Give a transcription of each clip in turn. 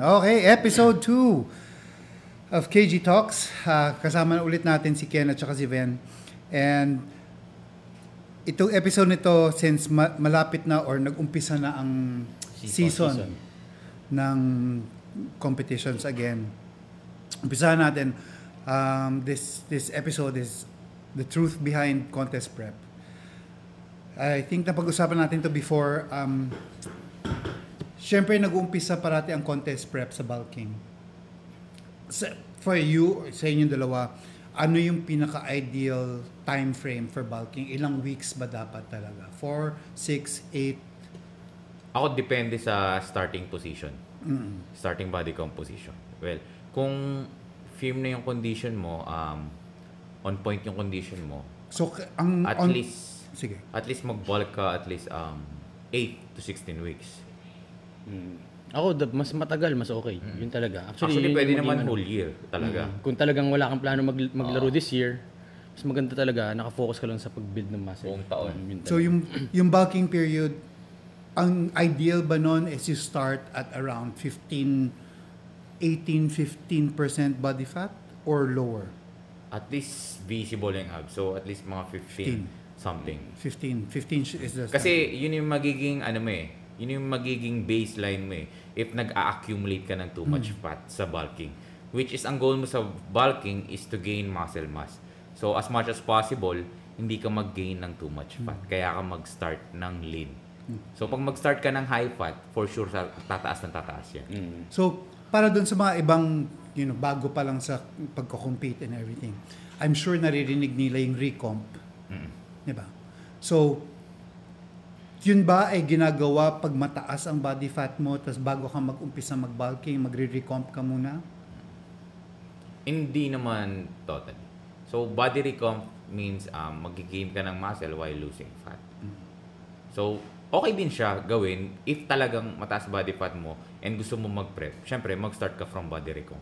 Okay, episode 2 of KG Talks. Kasama na ulit natin si Ken at saka si Ven. And itong episode nito, since malapit na or nag-umpisa na ang season ng competitions again, umpisahan natin. This episode is the truth behind contest prep. I think napag-usapan natin to before. Siyempre, nag-uumpisa parati ang contest prep sa bulking. For you, sa inyong dalawa, ano yung pinaka-ideal time frame for bulking? Ilang weeks ba dapat talaga? 4, 6, 8? Ako, depende sa starting position. Starting body composition. Well, kung firm na yung condition mo, on point yung condition mo, so, at least mag-bulk ka at least 8 to 16 weeks. Ako, mas matagal, mas okay. Yun talaga. Actually pwede naman whole year talaga. Kung talagang wala kang plano maglaro this year, mas maganda talaga, nakafocus ka lang sa pag-build ng muscle. Buong taon. So, yung bulking period, ang ideal ba nun is you start at around 15% body fat or lower? At least visible yung abs. So, at least mga 15 something. 15 is the... Kasi yun yung magiging, yun yung magiging baseline mo if nag-a-accumulate ka ng too much fat sa bulking. Which is, ang goal mo sa bulking is to gain muscle mass. So, as much as possible, hindi ka mag-gain ng too much fat. Kaya ka mag-start ng lean. So, pag mag-start ka ng high fat, for sure, tataas yan. So, para dun sa mga ibang, bago pa lang sa pagko-compete and everything, I'm sure naririnig nila yung recomp. Diba? So, yun ba ay ginagawa pag mataas ang body fat mo tapos bago ka mag-umpisa mag-bulking, magre-recomp ka muna? Hindi naman totally. So, body recomp means mag-gain ka ng muscle while losing fat. So, okay din siya gawin if talagang mataas body fat mo and gusto mo mag-prep. Siyempre, mag-start ka from body recomp.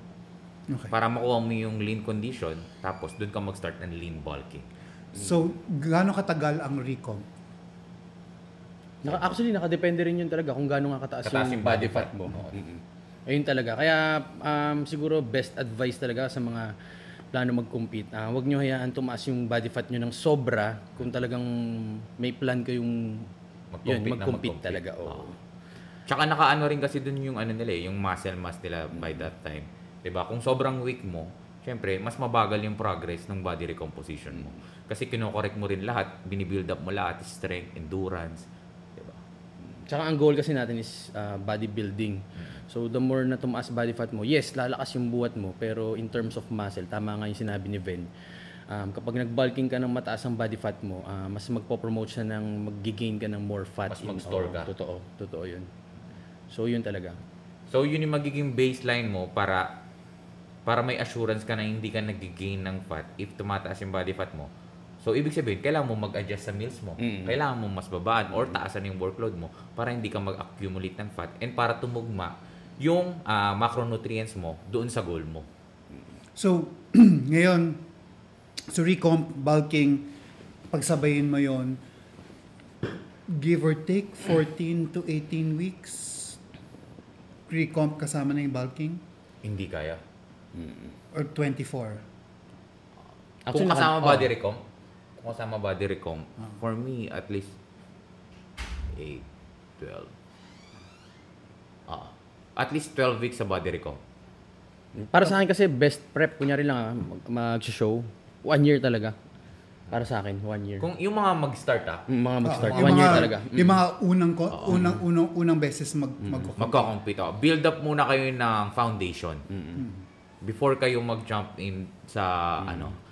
Okay. Para makuha mo yung lean condition, tapos doon ka mag-start ng lean bulking. So, gaano katagal ang recomp? Actually, nakadepende rin yun talaga kung gaano nga kataas yung body fat mo. Ayun talaga. Kaya siguro best advice talaga sa mga plano mag-compete. Huwag nyo hayaan tumaas yung body fat nyo ng sobra kung talagang may plan kayong mag-compete talaga. Tsaka nakaano rin kasi dun yung yung muscle mass nila by that time. 'Di ba? Kung sobrang weak mo, syempre mas mabagal yung progress ng body recomposition mo. Kasi kino-correct mo rin lahat, binibuild up mo lahat, strength, endurance. Tsaka ang goal kasi natin is bodybuilding. So the more na tumaas body fat mo, yes, lalakas yung buhat mo, pero in terms of muscle, tama nga yung sinabi ni Ven. Kapag nag-bulking ka ng mataas ang body fat mo, mas magpo-promote siya ng mag-gain ka ng more fat. Mas mag-store ka. Totoo yun. So yun talaga. So yun yung magiging baseline mo para may assurance ka na hindi ka nag-gain ng fat if tumataas yung body fat mo. So, ibig sabihin, kailangan mo mag-adjust sa meals mo. Kailangan mo mas babaan or taasan yung workload mo para hindi ka mag-accumulate ng fat and para tumugma yung macronutrients mo doon sa goal mo. So, ngayon, so recomp, bulking, pagsabayin mo yon, give or take 14 to 18 weeks, recomp kasama na yung bulking? Hindi kaya. Or 24? Kung kasama body recomp, for me, at least 8, 12. At least 12 weeks sa body recomp. Para sa akin kasi best prep, kunyari lang mag-show, 1 year talaga. Para sa akin, 1 year. Kung yung mga mag-start 1 year talaga. Yung mga unang beses magko-compete. Build up muna kayo ng foundation. Before kayo mag-jump in sa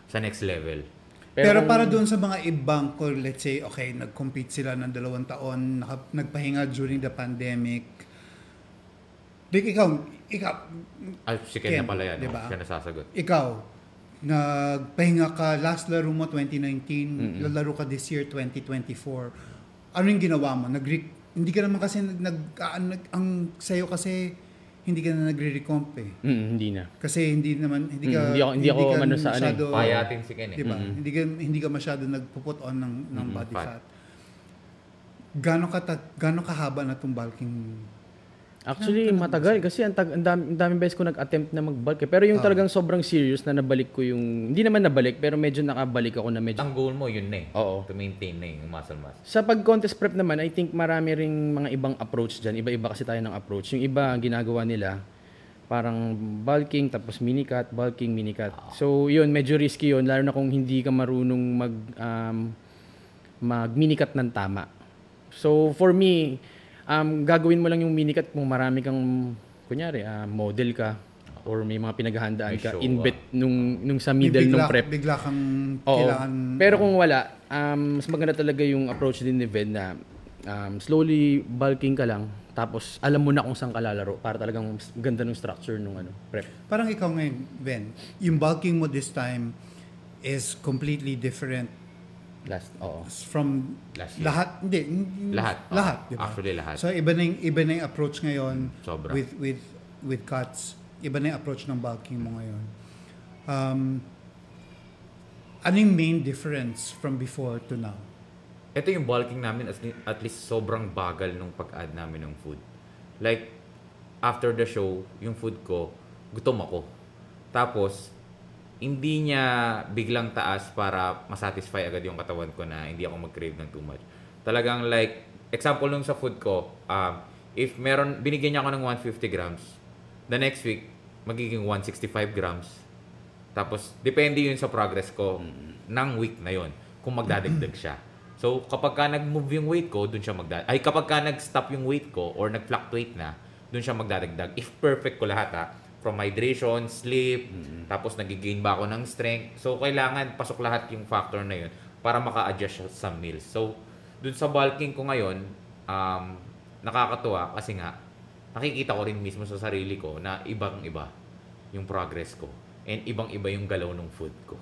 sa next level. Pero para doon sa mga ibang, let's say, okay, nag-compete sila ng 2 taon, nagpahinga during the pandemic. Ikaw, si Ken na pala yan. Diba? Siya nasasagot. Ikaw, nagpahinga ka, last laro mo 2019, lalaro ka this year 2024. Ano yung ginawa mo? Hindi ka naman kasi ang sayo kasi hindi ka na nagre-recomp eh. Hindi na. Kasi hindi ako masyado payatin si Ken eh. Diba? Hindi ka masyado nagpo-put on ng body fat. Gaano kahaba na tong bulking Actually, matagal kasi ang daming beses ko nag-attempt na mag-bulk. Pero yung talagang sobrang serious na nabalik ko yung... Hindi naman nabalik, pero medyo nakabalik ako na medyo... Ang goal mo, yun na eh. Oo. To maintain na yung muscle mass. Sa pag-contest prep naman, I think marami ring mga ibang approach dyan. Iba-iba kasi tayo ng approach. Yung iba, ang ginagawa nila, parang bulking, tapos mini-cut, bulking, mini-cut. So, yun, medyo risky yun, lalo na kung hindi ka marunong mag-mini-cut ng tama. So, for me, gagawin mo lang yung mini-cut kung marami kang, kunyari, model ka, or may mga pinaghahandaan May ka, show, in-bet nung sa middle ng prep. Bigla kang Oo. kailangan... Pero kung wala, mas maganda talaga yung approach din ni Ben na slowly bulking ka lang, tapos alam mo na kung saan ka lalaro para talagang ganda ng structure nung prep. Parang ikaw ngayon, Ben, yung bulking mo this time is completely different from Last year. lahat. Hindi. Lahat. Lahat, di ba? Actually, lahat. So, iba na yung approach ngayon Sobra. with cuts. Iba na yung approach ng bulking mo ngayon. Ano yung main difference from before to now? Ito yung bulking namin, at least sobrang bagal nung pag-add namin ng food. Like, after the show, yung food ko, gutom ako. Tapos, hindi niya biglang taas para masatisfy agad yung katawan ko na hindi ako mag-crave ng too much. Talagang like, example nung sa food ko, if binigyan niya ako ng 150 grams, the next week, magiging 165 grams. Tapos, depende yun sa progress ko ng week na yun, kung magdadagdag siya. So, kapag ka nag-move yung weight ko, dun siya kapag ka nag-stop yung weight ko or nag-fluctuate na, dun siya magdadagdag. If perfect ko lahat from hydration, sleep, tapos nag-gain ba ako ng strength. So, kailangan pasok lahat yung factor na yun para maka-adjust siya sa meals. So, dun sa bulking ko ngayon, nakakatuwa kasi nga, nakikita ko rin mismo sa sarili ko na ibang-iba yung progress ko. And ibang-iba yung galaw ng food ko.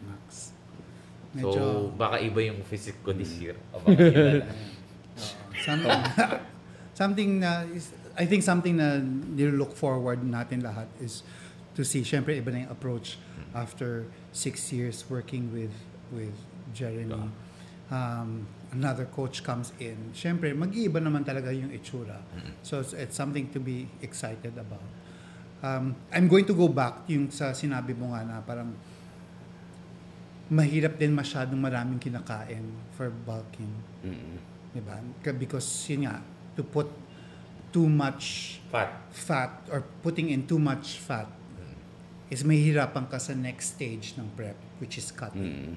Max. So, baka iba yung physique ko this year. Something na I think something na nilook forward natin lahat is to see, syempre iba na yung approach after 6 years working with Jeremy. Another coach comes in. Syempre, mag-iiba naman talaga yung itsura. So it's something to be excited about. I'm going to go back yung sa sinabi mo nga na parang mahirap din masyadong maraming kinakain for bulking. Diba? Because yun nga, to put too much fat or putting in too much fat is mahirapan ka sa next stage ng prep, which is cutting.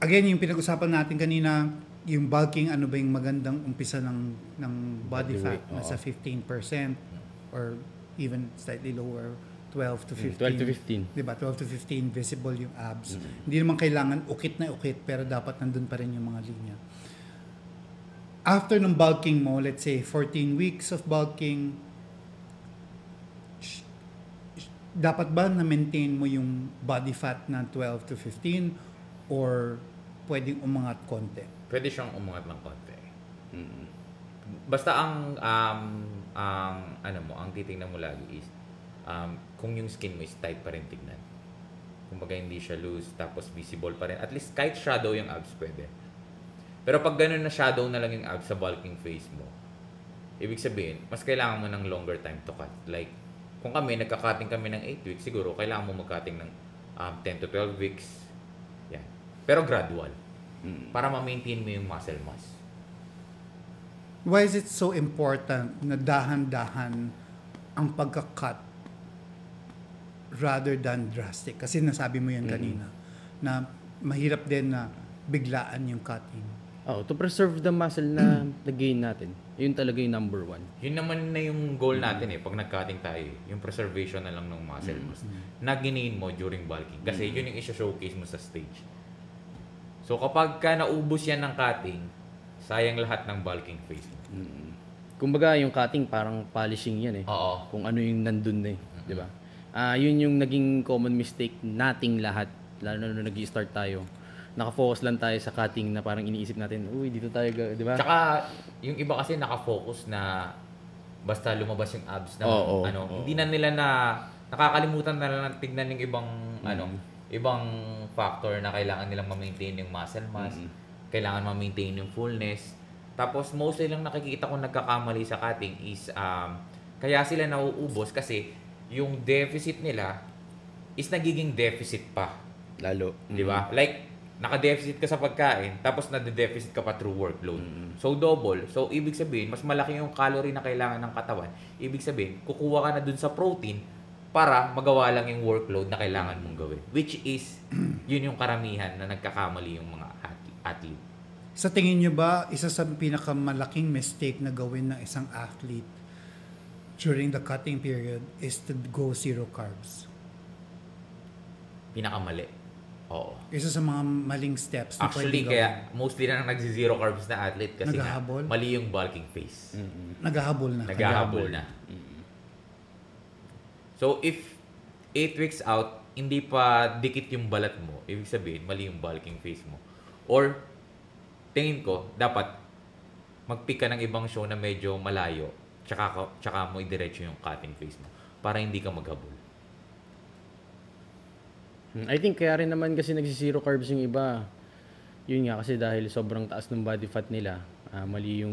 Again, yung pinag-usapan natin kanina, yung bulking, ano ba yung magandang umpisa ng body fat? Nasa 15% or even slightly lower, 12 to 15. 12 to 15. Diba? 12 to 15 visible yung abs. Hindi naman kailangan ukit na ukit, pero dapat nandun pa rin yung mga linya. After ng bulking mo, let's say 14 weeks of bulking, dapat ba na-maintain mo yung body fat na 12 to 15 or pwedeng umangat konti? Pwede siyang umangat ng konti. Basta ang titingnan mo lagi is kung yung skin mo is tight pa rin tignan. Kumbaga hindi siya loose tapos visible pa rin. At least kahit shadow yung abs pwede. Pero pag ganun na shadow na lang yung abs sa bulking phase mo, ibig sabihin, mas kailangan mo ng longer time to cut. Like, kung nagka-cutting kami ng 8 weeks, siguro kailangan mo mag-cutting ng 10 to 12 weeks. Yan. Pero gradual. Para ma-maintain mo yung muscle mass. Why is it so important na dahan-dahan ang pagka-cut rather than drastic? Kasi nasabi mo yan kanina, na mahirap din na biglaan yung cutting. To preserve the muscle na na-gain natin. Yun talaga yung number one. Yun naman na yung goal natin pag nag-cutting tayo. Yung preservation na lang ng muscle mass na ginain mo during bulking. Kasi yun yung isa-showcase mo sa stage. So kapag ka naubos yan ng cutting, sayang lahat ng bulking phase mo. Kumbaga yung cutting parang polishing yan Oo. Kung ano yung nandun na di ba? Yun yung naging common mistake nating lahat. Lalo na nung nag-i-start tayo. Nakafocus lang tayo sa cutting na parang iniisip natin, uy, dito tayo, di ba? Tsaka, yung iba kasi nakafocus na basta lumabas yung abs na hindi na nila nakakalimutan na lang tignan yung ibang factor na kailangan nilang ma-maintain yung muscle mass, kailangan ma-maintain yung fullness. Tapos mostly lang nakikita ko nagkakamali sa cutting is kaya sila nauubos kasi yung deficit nila is nagiging deficit pa. Lalo. Di ba? Like, naka-deficit ka sa pagkain, tapos nade-deficit ka pa through workload. So, double. So, ibig sabihin, mas malaki yung calorie na kailangan ng katawan. Ibig sabihin, kukuha ka na dun sa protein para magawa lang yung workload na kailangan mong gawin. Which is, yun yung karamihan na nagkakamali yung mga athlete. Sa tingin nyo ba, isa sa pinakamalaking mistake na gawin ng isang athlete during the cutting period is to go zero carbs? Pinakamali. Oo. Isa sa mga maling steps na Actually, pwedeng kaya gawin. mostly na nagsi-zero carbs na athlete kasi nga, Naghahabol? mali yung bulking phase. Naghahabol na. Naghahabol na. So, if 8 weeks out, hindi pa dikit yung balat mo, ibig sabihin, mali yung bulking phase mo. Or, tingin ko, dapat mag-pick ka ng ibang show na medyo malayo, tsaka mo idiretso yung cutting phase mo para hindi ka maghabol. I think kaya rin naman kasi nagsi-zero carbs yung iba. Yun nga kasi dahil sobrang taas ng body fat nila, mali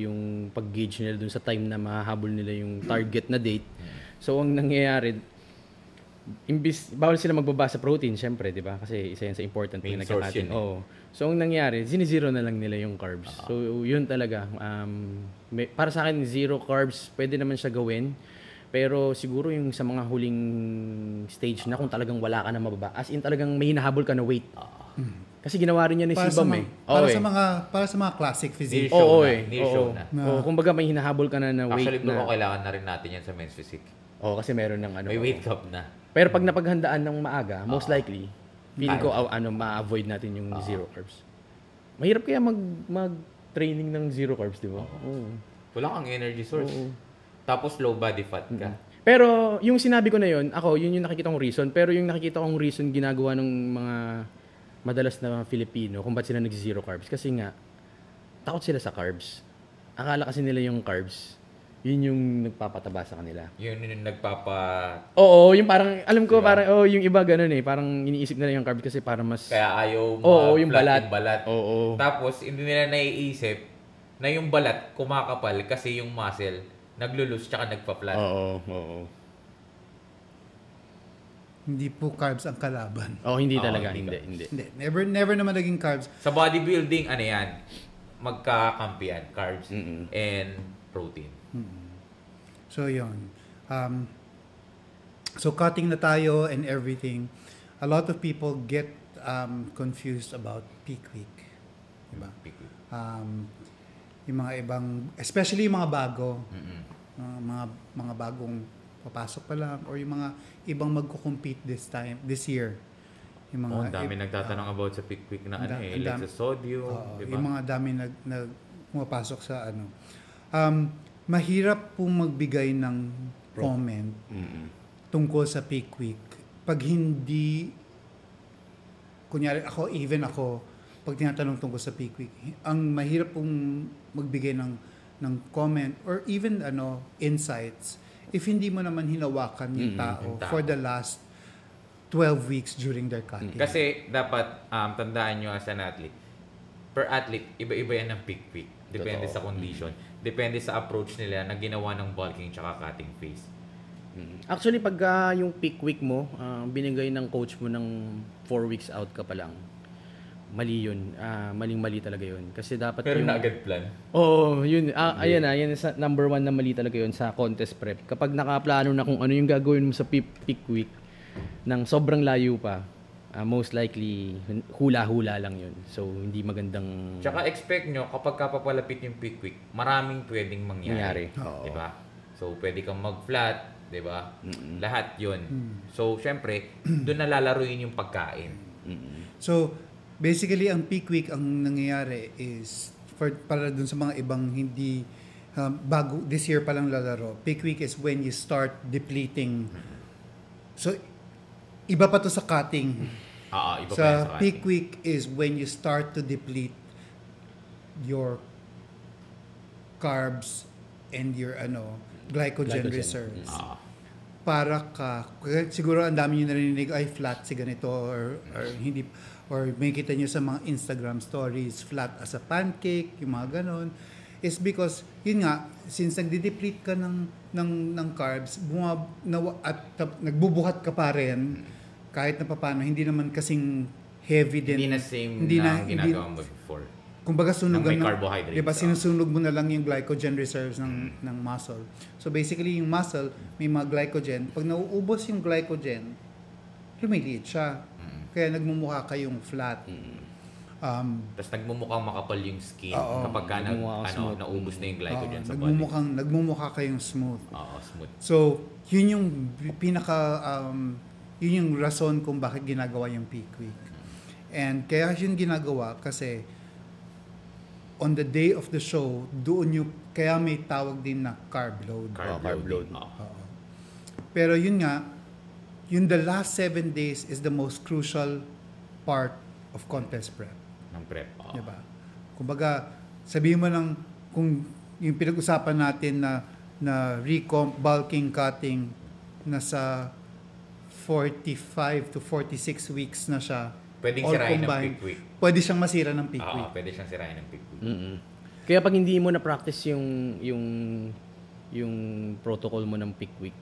yung pag-gauge nila dun sa time na mahahabol nila yung target na date. So ang nangyayari, bawal sila magbaba sa protein, syempre, di ba? Kasi isa yan sa important Main na source nagkakatin. yun, eh. Oo. So ang nangyari, sinizero na lang nila yung carbs. So yun talaga. Para sa akin, zero carbs, pwede naman siya gawin. Pero siguro yung sa mga huling stage na kung talagang wala ka na mababa. As in talagang may hinahabol ka na weight. Kasi ginawa rin yan ni Sibam eh. Para sa mga classic physique. Show Oo na. eh. Near show na. Kumbaga may hinahabol ka na weight Actually, na. kailangan na rin natin yan sa men's physique. Kasi meron ng ano. May weight cup na. Pero pag napaghandaan ng maaga, most likely, feeling ko ma-avoid natin yung zero carbs. Mahirap kaya mag-training ng zero carbs, di ba? Oo. Wala kang energy source. Tapos low body fat ka. Pero yung sinabi ko na yun, yun yung nakikita kong reason. Pero yung nakikita kong reason ginagawa ng mga madalas na Filipino kung ba't sila nag-zero carbs. Kasi nga, takot sila sa carbs. Akala kasi nila yung carbs, yun yung nagpapataba sa kanila. Yun yung Oo, yung parang, alam ko Diba? parang, yung iba ganun eh. Parang iniisip nila yung carbs kasi para mas... Kaya ayaw yung balat. Oo. Tapos, hindi nila naiisip na yung balat kumakapal kasi yung muscle naglo-loose tsaka nagpa-flat. Oo. Hindi po carbs ang kalaban. Hindi talaga. hindi Hindi. Hindi. Never naman naging carbs. Sa bodybuilding, ano yan? Magkakampiyan. Carbs and protein. So, yun. So, cutting na tayo and everything. A lot of people get confused about peak week. Diba? Peak week. Yung mga ibang, especially yung mga bago, mga bagong papasok pa lang, or yung mga ibang magko-compete this year. Yung mga, ang dami nagtatanong about sa peak week na like sa sodium, diba? Yung mga dami pumapasok sa ano. Mahirap pong magbigay ng comment tungkol sa peak week. Pag hindi, kunyari ako, pag tinatanong tungkol sa peak week, ang mahirap pong magbigay ng comment or even insights if hindi mo naman hinawakan yung tao for the last 12 weeks during their cutting. Kasi dapat tandaan nyo as an athlete, per athlete, iba-iba yan ng peak week. Depende sa condition. Depende sa approach nila na ginawa ng bulking tsaka cutting phase. Actually, pag yung peak week mo, binigay ng coach mo ng 4 weeks out ka pa lang, mali yun. Maling-mali talaga yun. Kasi dapat Pero yung... na agad plan. Oo, yun. Yan sa number 1 na mali talaga yun sa contest prep. Kapag nakaplano na kung ano yung gagawin mo sa peak week ng sobrang layo pa, most likely hula-hula lang yun. So, hindi magandang... Tsaka expect nyo, kapag kapapalapit yung peak week, maraming pwedeng mangyari. Diba? So, pwede kang mag-flat, diba? Lahat yun. So, syempre, doon nalalaruin yung pagkain. So, basically, ang peak week ang nangyayari is para dun sa mga ibang hindi bago this year pa lang lalaro. Peak week is when you start depleting. So, iba pa to sa cutting. Iba pa yan Sa sa peak cutting. week is when you start to deplete your carbs and your glycogen reserves. para ka, siguro ang dami nyo narinig, ay flat si ganito, or hindi, or may kita nyo sa mga Instagram stories, flat as a pancake, yung mga ganon, is because, yun nga, since nagde-deplete ka ng carbs, nagbubuhat ka pa rin, kahit na paano, hindi naman kasing heavy din. Hindi na same na ginagawa mo before. Kumbaga sunugan may carbohydrates. Diba, sinusunog mo na lang yung glycogen reserves ng muscle. So basically, yung muscle, may mga glycogen. Pag nauubos yung glycogen, lumiliit siya. Kaya nagmumukha kayong flat. Tapos nagmumukhang makapal yung skin kapag ka naubos na yung glycogen sa body. Nagmumukha kayong smooth. Smooth. So, yun yung yun yung rason kung bakit ginagawa yung peak week. And kaya yun ginagawa kasi on the day of the show, kaya may tawag din na carb load. Carb load. Pero yun nga, the last 7 days is the most crucial part of contest prep. Ng prep. Diba? Kumbaga, sabihin mo kung yung pinag-usapan natin na recomp, bulking, cutting, nasa 45 to 46 weeks na siya. Pwedeng sirain ng peak week. Pwede siyang masira ng peak week. Pwede siyang sirain ng peak week. Kaya pag hindi mo na-practice yung protocol mo ng peak week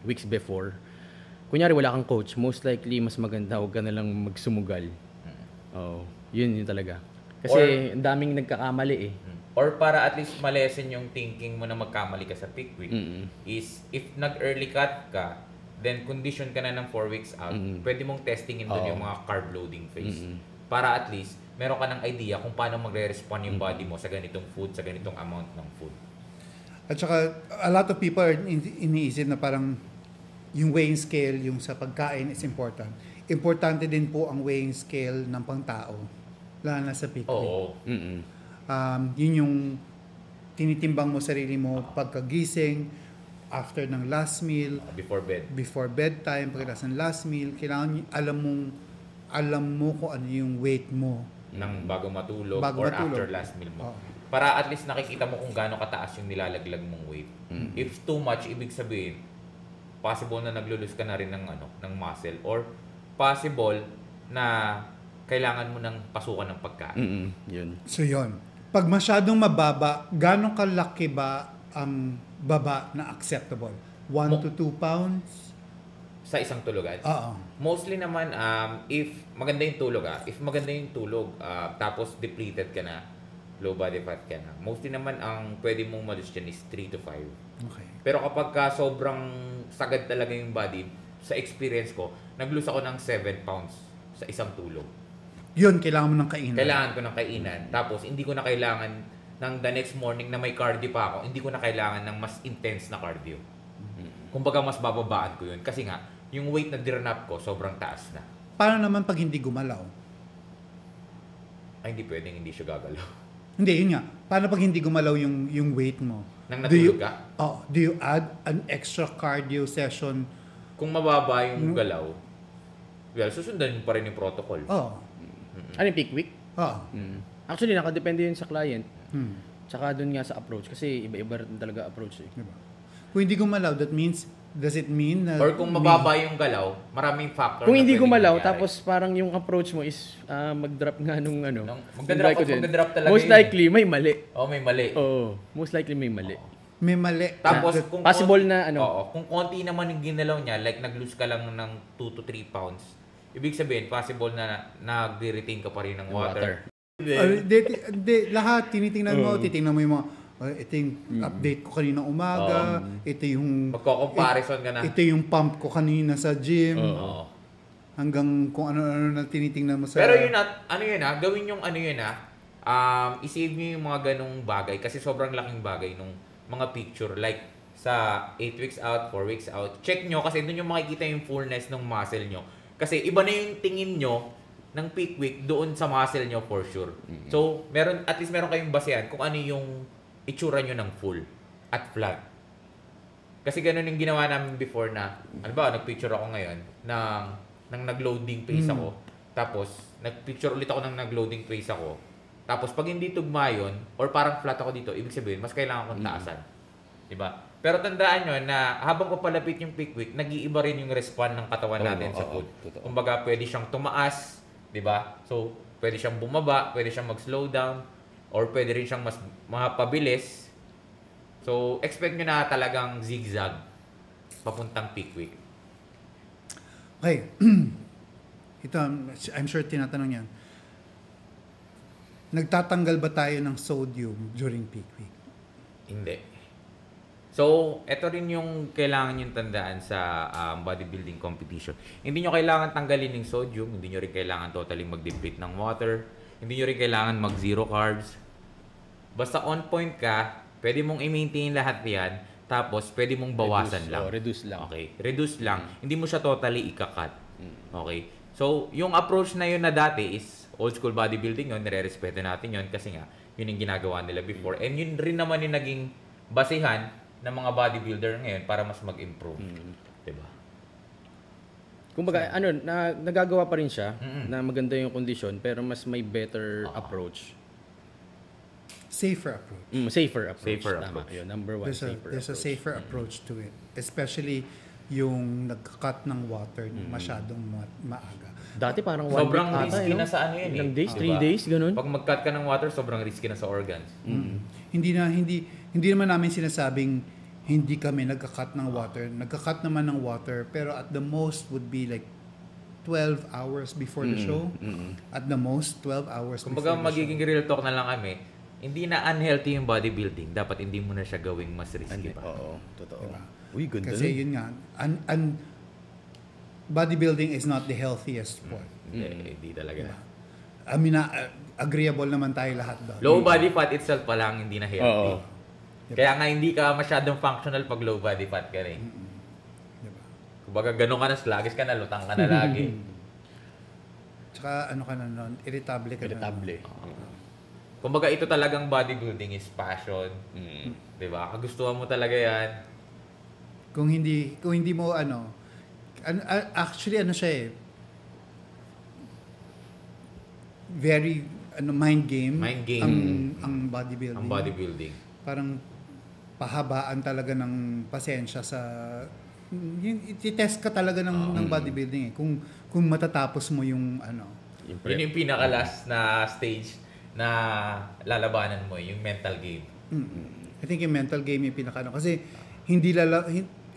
weeks before, kunyari wala kang coach, most likely mas maganda huwag ka na lang magsumugal. Yun talaga. Kasi ang daming nagkakamali eh. Or para at least malesen yung thinking mo na magkamali ka sa peak week is if nag-early cut ka, then condition ka na ng 4 weeks out, pwede mong testingin doon yung mga carb loading phase. Para at least, meron ka ng idea kung paano magre-respond yung body mo sa ganitong food, sa ganitong amount ng food. At saka, a lot of people are iniisip na parang yung weighing scale, yung sa pagkain is important. Importante din po ang weighing scale ng pangtao, lalo na sa peak week. Yun yung tinitimbang mo sarili mo pagkagising, after ng last meal, before bedtime, pagkatapos ng last meal, kailangan alam mo kung ano yung weight mo ng bago matulog after last meal mo. Para at least nakikita mo kung gaano kataas yung nilalaglag mong weight. If too much, ibig sabihin possible na naglulus ka na rin ng muscle, or possible na kailangan mo ng pasukan ng pagkain. Yun. So yun. Pag masyadong mababa, gaano kalaki ba ang baba na acceptable? 1 to 2 pounds? Sa isang tulugan? Mostly naman, if maganda yung tulog, tapos depleted ka na, low body fat ka na, mostly naman ang pwede mong malus dyan is 3 to 5. Okay. Pero kapag sobrang sagad talaga yung body, sa experience ko, naglus ako ng 7 pounds sa isang tulog. Yun, kailangan mo ng kainan. Kailangan ko ng kainan. Tapos, hindi ko na kailangan ng the next morning na may cardio pa ako, hindi ko na kailangan ng mas intense na cardio. Kumbaga, mas bababaan ko yun. Kasi nga, yung weight na dirnap ko, sobrang taas na. Paano naman pag hindi gumalaw? Ay, hindi pwedeng hindi siya gagalaw. Hindi, yun nga. Paano pag hindi gumalaw yung weight mo? Nang natulog ka? Do you add an extra cardio session? Kung mababa yung galaw, susundan mo pa rin yung protocol. Ano yung peak week? Actually, nakadepende yun sa client. Tsaka dun nga sa approach. Kasi iba-iba rin talaga approach eh. Diba? Kung hindi gumalaw, does it mean na... Or kung mababa yung galaw, maraming factor. Kung hindi gumalaw, tapos parang yung approach mo is mag-drop nga nung Mag-drop talaga most likely, may mali. May mali. Most likely may mali. May mali. Tapos, kung possible na kung konti naman yung ginalaw niya, like nag-lose ka lang ng 2 to 3 pounds, ibig sabihin, possible na nag-retain ka pa rin ng water. Lahat, tinitingnan mo, titingnan mo yung mga, ito yung update ko kanina umaga, ito yung... Magko-comparison ka na. Ito yung pump ko kanina sa gym. Hanggang kung ano-ano na tinitingnan mo sa... Pero gawin yung i-save nyo yung mga ganong bagay kasi sobrang laking bagay nung mga picture. Like, sa 8 weeks out, 4 weeks out, check nyo kasi doon yung makikita yung fullness ng muscle nyo. Kasi iba na yung tingin nyo ng peak week doon sa muscle nyo for sure. So, at least meron kayong basehan kung ano yung itsura nyo ng full at flat. Kasi ganun yung ginawa namin before na, nag-picture ako ngayon ng nag-loading phase ako. Tapos, nag-picture ulit ako ng nag-loading phase ako. Tapos, pag hindi tugma yun, or parang flat ako dito, ibig sabihin, mas kailangan kong taasan. Diba? Pero tandaan nyo na habang papalapit yung peak week, nag-iiba rin yung respond ng katawan natin sa food. Kumbaga, pwede siyang tumaas, diba? So, pwede siyang bumaba, pwede siyang mag-slow down, or pwede rin siyang mas mapabilis. So, expect nyo na talagang zigzag papuntang peak week. Okay. Ito, I'm sure tinatanong yan. Nagtatanggal ba tayo ng sodium during peak week? Hindi. So, ito rin yung kailangan yung tandaan sa bodybuilding competition. Hindi nyo kailangan tanggalin ng sodium, hindi nyo rin kailangan totally mag-deplete ng water, hindi nyo rin kailangan mag-zero carbs. Basta on point ka, pwede mong i-maintain lahat yan, tapos pwede mong bawasan lang. Reduce lang. Okay, reduce lang. Hindi mo siya totally ikakat. Okay? So, yung approach na yun na dati is old school bodybuilding yun, nire-respeto natin yun kasi nga, yun yung ginagawa nila before. And yun rin naman yung naging basihan ng mga bodybuilder ngayon para mas mag-improve. Diba? Kumbaga, nagagawa pa rin siya na maganda yung kondisyon pero mas may better approach. Safer approach. Safer approach. Safer Tama. approach. Yun, number one, There's approach. a safer approach to it. Especially yung nag-cut ng water masyadong maaga. Dati parang Sobrang one week risky na sa ano yun Ilang eh. days? 3 Diba? days? Ganun? Pag mag-cut ka ng water, sobrang risky na sa organs. Hindi naman namin sinasabing hindi kami nagka-cut ng water. Nagka-cut naman ng water pero at the most would be like 12 hours before the show. At the most 12 hours Kumbaga before the magiging real talk na lang kami, hindi na unhealthy yung bodybuilding. Dapat hindi mo na siya gawing mas risky pa. Oo, totoo. Diba? Uy, ganda Kasi nun. yun nga, bodybuilding is not the healthiest sport. Hindi talaga. I mean, agreeable naman tayo lahat doon. Low body fat itself pa lang hindi na healthy. Oo. Kaya nga hindi ka masyadong functional pag low body fat ka rin. Diba? Kumbaga ganun ka na, sluggish ka na, lutang ka na lagi. Tsaka ano ka na nun, irritable ka Irritable. Kumbaga ito talagang bodybuilding is passion. Diba? Kagustuhan mo talaga yan. Kung hindi mo actually siya eh, very mind game. Mind game. Ang bodybuilding. Ang bodybuilding. Parang pahabaan talaga ng pasensya sa i-test ka talaga ng bodybuilding eh. Kung matatapos mo yung Yun yung pinaka-last na stage na lalabanan mo, yung mental game. I think yung mental game yung kasi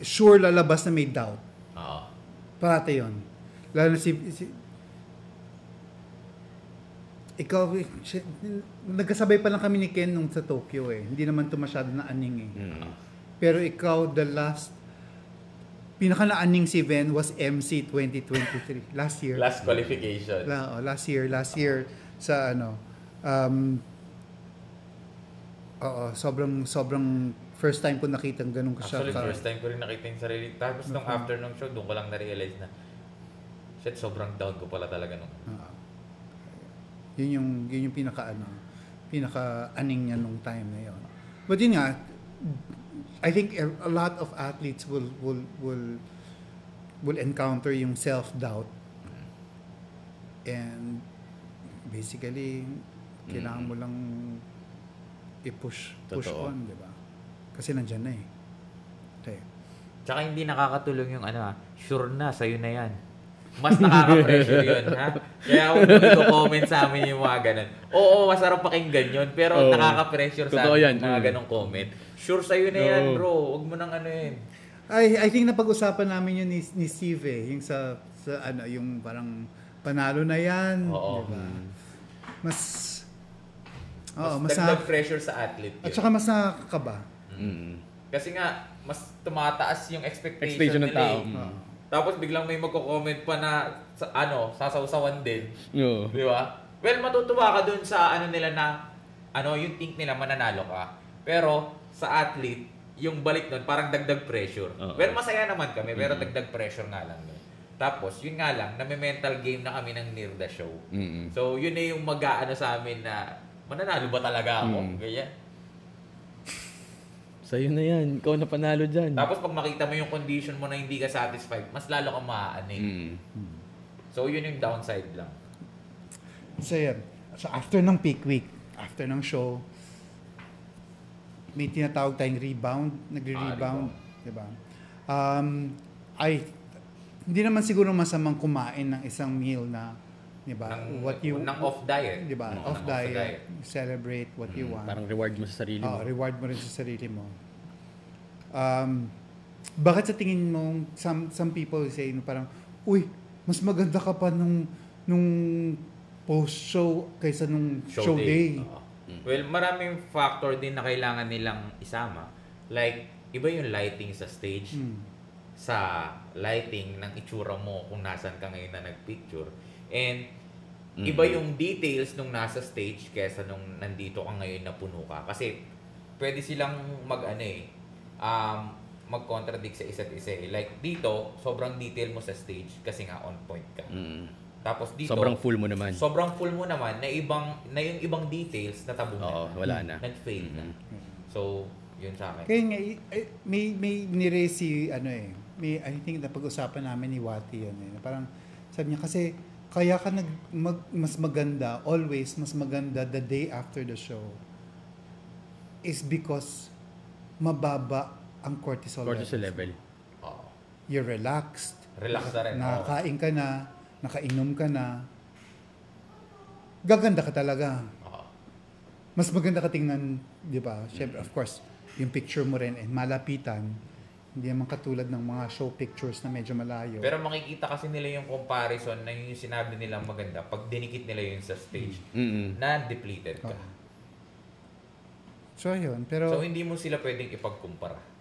sure lalabas na may doubt. Oo. Parate yun. Lalo na ikaw, nagkasabay pa lang kami ni Ken nung sa Tokyo eh. Hindi naman to masyado na aning eh. Pero ikaw, pinaka na aning si Ven was MC 2023. Last year. Last qualification. Last year sa sobrang first time ko nakita ganun ko siya. Actually, first time ko rin nakita yung sarili. Tapos nung after nung show, doon ko lang na-realize na shit, sobrang down ko pala talaga nung. Yun yung pinaka aning niya nung time na yun. But yun nga, I think a lot of athletes will encounter yung self-doubt. And basically, kailangan mo lang push on, di ba? Kasi nandyan na eh. Okay. Tsaka hindi nakakatulong yung sure na, sa'yo na yan. Mas nakaka-pressure yun, ha? Kaya huwag mo i-comment sa amin yung mga ganun. Oo, masarap pakinggan yun, pero nakaka-pressure sa amin yung mga ganung comment. Sure sa'yo na yan, bro. Huwag mo nang yun. I think napag-usapan namin yun ni Steve eh. Yung sa yung parang panalo na yan. Oo. Diba? Mas dagdag pressure sa athlete yun. At saka mas nakakaba. Kasi nga, mas tumataas yung Expectation ng nila tao. Tapos biglang may magko-comment pa na sasawsawan din. Oo. Di ba? Well, matutuwa ka dun sa nila na yung think nila mananalo ka. Pero sa athlete, yung balik nun parang dagdag pressure. Well, masaya naman kami, pero dagdag pressure nga lang nun. Tapos, yun nga lang, nami-mental game na kami ng near the show. So, yun na yung sa amin na mananalo ba talaga ako? Ganyan. Sa'yo na yan. Ikaw na panalo dyan. Tapos pag makita mo yung condition mo na hindi ka satisfied, mas lalo kang maaaning. So, yun yung downside lang. So, yan. So, after ng peak week, after ng show, may tinatawag tayong rebound, nagre-rebound, di ba? Hindi naman siguro masamang kumain ng isang meal na, di ba? Ng off diet. Di ba? Off diet, celebrate what you want. Parang reward mo sa sarili mo. Reward mo rin sa sarili mo. Bakit sa tingin mo, some people say, parang, uy, mas maganda ka pa nung post-show kaysa nung show day. Well, maraming factor din na kailangan nilang isama. Like, iba yung lighting sa stage, sa lighting ng itsura mo kung nasan ka ngayon na nagpicture. And, iba yung details nung nasa stage kaysa nung nandito ka ngayon na puno ka. Kasi, pwede silang mag-contradict sa isa't isa. Like, dito, sobrang detail mo sa stage kasi nga on point ka. Tapos dito, sobrang full mo naman. Sobrang full mo naman na yung ibang details na tabong na. Wala na. Nag-fade na. So, yun sa akin. Kaya nga, may nire si, I think napag-usapan namin ni Wati yan. Parang, sabi niya, kasi, kaya ka mas maganda, always mas maganda the day after the show is because mababa ang cortisol level. You're relaxed. Relax na rin. Nakakain ka na, nakainom ka na. Gaganda ka talaga. Mas maganda ka tingnan, di ba? Siyempre, of course, yung picture mo rin, malapitan. Hindi naman katulad ng mga show pictures na medyo malayo. Pero makikita kasi nila yung comparison na yung sinabi nilang maganda pag dinikit nila yun sa stage na depleted ka. So, yun. Pero, so, hindi mo sila pwedeng ipagkumpara.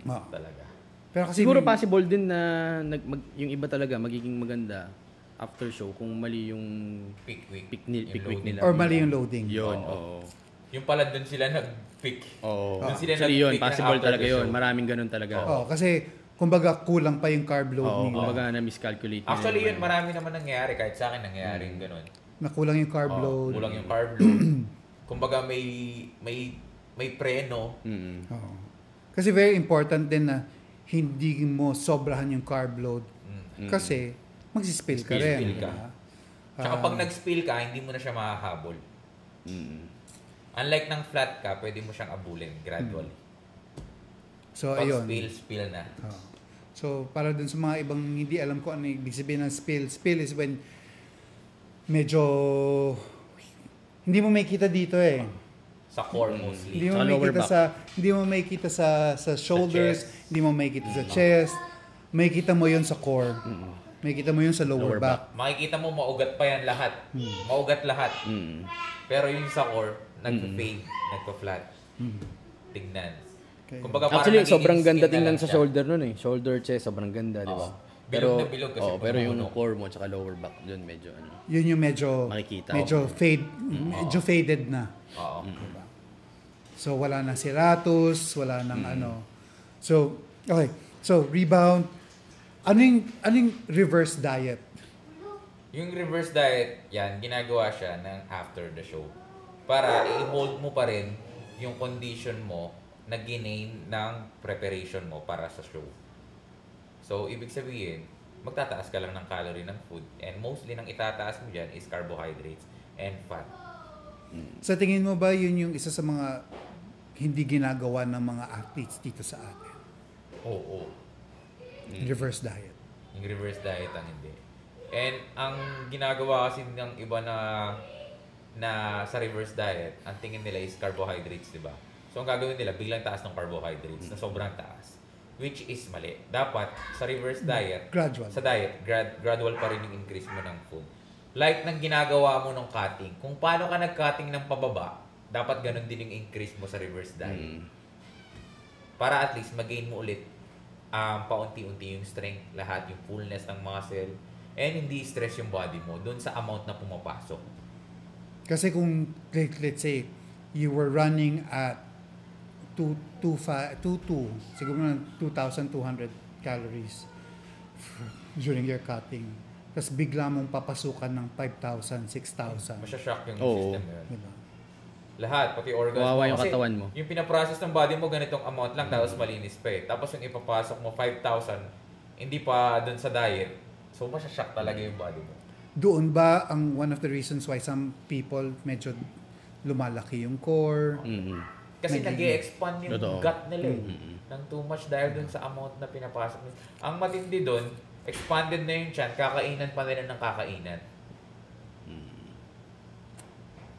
Talaga. Pero kasi siguro possible din na yung iba talaga magiging maganda after show kung mali yung peak week nila. Or mali yung loading. Yun, Yung pala doon sila nag-pick. Doon sila nag-pick. Yun, possible talaga yun. Maraming ganun talaga. Kasi kumbaga kulang pa yung carb load nila. Kumbaga na miscalculate. Actually yun, marami naman nangyayari. Kahit sa akin nangyayari yung ganun. Nakulang yung carb load. Kulang yung carb load. Kumbaga may preno. Kasi very important din na hindi mo sobrahan yung carb load. Kasi magsispill ka rin. Tsaka pag nag-spill ka, hindi mo na siya makahabol. Unlike ng flat ka, pwede mo siyang abulin gradually. So, pag ayun. spill na. So, para dun sa mga ibang hindi alam ko ano ibig sabihin ng spill. Spill is when medyo hindi mo makikita dito Sa core mostly. Hindi mo makikita sa shoulders, hindi mo makikita sa chest. Makikita mo 'yon sa core. Makikita mo 'yon sa lower back. Makikita mo maugat pa yan lahat. Maugat lahat. Pero yung sa core, nagpa-fade, nagpa-flat. Tignan. Okay. Kumbaga, actually, sobrang ganda tingnan sa shoulder nun Shoulder, chest, sobrang ganda, di ba? Bilog na bilog kasi. Pero yung core mo tsaka lower back, dun medyo Yun yung medyo makikita. Medyo faded na. Diba? So, wala na serratus, wala nang So, okay. So, rebound. Ano yung reverse diet? Yung reverse diet, yan, ginagawa siya ng after the show. Para i-hold mo pa rin yung condition mo na ginain ng preparation mo para sa show. So, ibig sabihin, magtataas ka lang ng calorie ng food and mostly nang itataas mo dyan is carbohydrates and fat. Sa tingin mo ba yun yung isa sa mga hindi ginagawa ng mga athletes dito sa atin? Oo. Reverse diet. Yung reverse diet ang hindi. And ang ginagawa kasi ng iba na sa reverse diet, ang tingin nila is carbohydrates, di ba? So, ang gagawin nila, biglang taas ng carbohydrates na sobrang taas. Which is mali. Dapat, sa reverse diet, Gradual. Sa diet, gradual pa rin yung increase mo ng food. Like nang ginagawa mo ng cutting. Kung paano ka nag-cutting ng pababa, dapat ganun din yung increase mo sa reverse diet. Para at least mag-gain mo ulit paunti-unti yung strength, lahat, yung fullness ng muscle, and hindi stress yung body mo dun sa amount na pumapasok. Kasi kung, let's say, you were running at 22, siguro na 2,200 calories during your cutting. Tapos bigla mong papasukan ng 5,000, 6,000. Masya-shock yung system mo yun. Diba? Lahat, pati organs Kawawa mo. yung katawan mo. Yung pinaprocess ng body mo, ganitong amount lang, tapos malinis pa Tapos yung ipapasok mo, 5,000, hindi pa dun sa diet. So, masya-shock talaga yung body mo. Doon ba ang one of the reasons why some people medyo lumalaki yung core? Kasi nag-e-expand yung Totoo. gut nila ng too much dahil dun sa amount na pinapasok. Ang matindi dun, expanded na yung tiyan, kakainan pa nila ng kakainan.